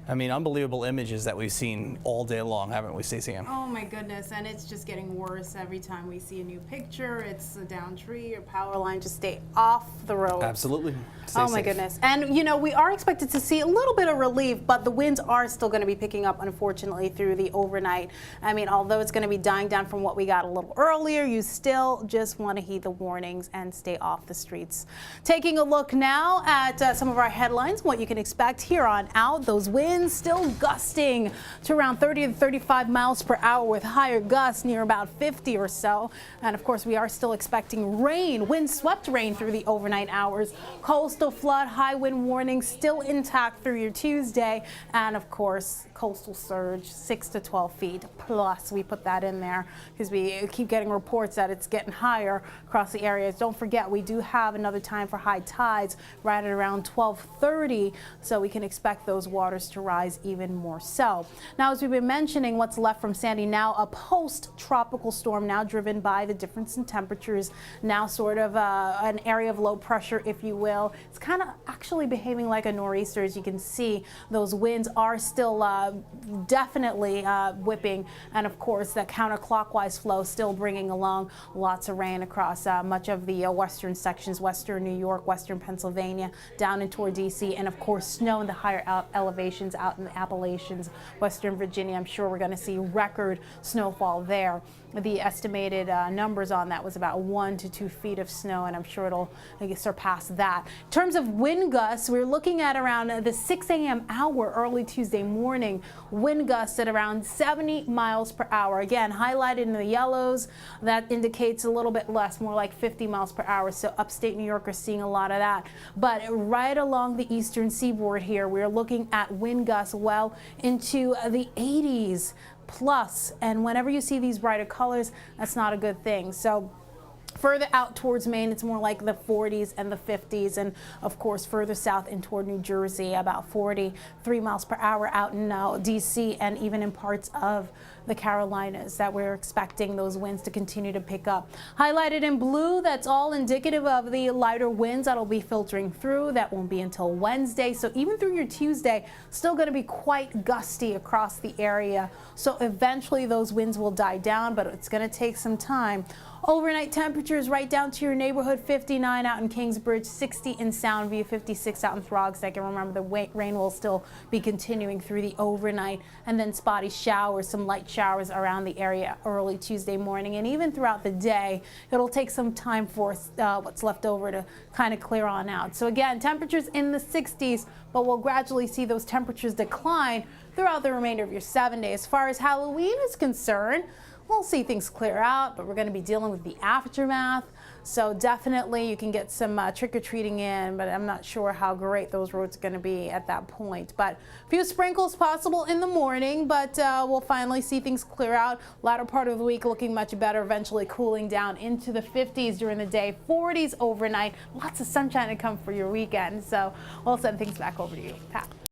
I mean, unbelievable images that we've seen all day long, haven't we, Stacey? Oh my goodness, and it's just getting worse every time we see a new picture. It's a down tree or power line. Just stay off the road. Absolutely. Stay Oh my safe. goodness. And you know, we are expected to see a little bit of relief, but the winds are still going to be picking up, unfortunately, through the overnight. I mean, although it's going to be dying down from what we got a little earlier, you still just want to heed the warnings and stay off the streets. Taking a look now at some of our headlines, what you can expect here on out. Those winds still gusting to around 30 to 35 miles per hour with higher gusts near about 50 or so. And of course, we are still expecting rain, wind-swept rain through the overnight hours. Coastal flood, high wind warnings still intact through your Tuesday. And of course, coastal surge 6 to 12 feet plus. We put that in there because we keep getting reports that it's getting higher across the areas. Don't forget, we do have another time for high tides right at around 12:30, so we can expect those waters to rise even more so. Now, as we've been mentioning, what's left from Sandy now, a post-tropical storm now driven by the difference in temperatures, now sort of an area of low pressure, if you will. It's kind of actually behaving like a nor'easter. As you can see, those winds are still definitely whipping, and of course that counterclockwise flow still bringing along lots of rain across much of the western sections, western New York, western Pennsylvania, down and toward DC, and of course snow in the higher elevations out in the Appalachians, western Virginia. I'm sure we're going to see record snowfall there. The estimated numbers on that was about 1 to 2 feet of snow, and I'm sure it'll surpass that. In terms of wind gusts, we're looking at around the 6 a.m. hour early Tuesday morning. Wind gusts at around 70 miles per hour. Again, highlighted in the yellows, that indicates a little bit less, more like 50 miles per hour. So upstate New York are seeing a lot of that. But right along the eastern seaboard here, we're looking at wind gusts well into the 80s plus. And whenever you see these brighter colors, that's not a good thing. So further out towards Maine, it's more like the 40s and the 50s, and of course further south in toward New Jersey, about 43 miles per hour out in DC, and even in parts of the Carolinas that we're expecting those winds to continue to pick up. Highlighted in blue, that's all indicative of the lighter winds that'll be filtering through. That won't be until Wednesday, so even through your Tuesday, still going to be quite gusty across the area. So eventually those winds will die down, but it's going to take some time. Overnight temperatures right down to your neighborhood, 59 out in Kingsbridge, 60 in Soundview, 56 out in Throgsec. And remember, the rain will still be continuing through the overnight, and then spotty showers, some light showers around the area early Tuesday morning, and even throughout the day. It'll take some time for what's left over to kind of clear on out. So again, temperatures in the 60s, but we'll gradually see those temperatures decline throughout the remainder of your 7 days. As far as Halloween is concerned, we'll see things clear out, but we're going to be dealing with the aftermath. So definitely you can get some trick-or-treating in, but I'm not sure how great those roads are going to be at that point. But a few sprinkles possible in the morning, but we'll finally see things clear out. Latter part of the week looking much better, eventually cooling down into the 50s during the day, 40s overnight. Lots of sunshine to come for your weekend. So we'll send things back over to you, Pat.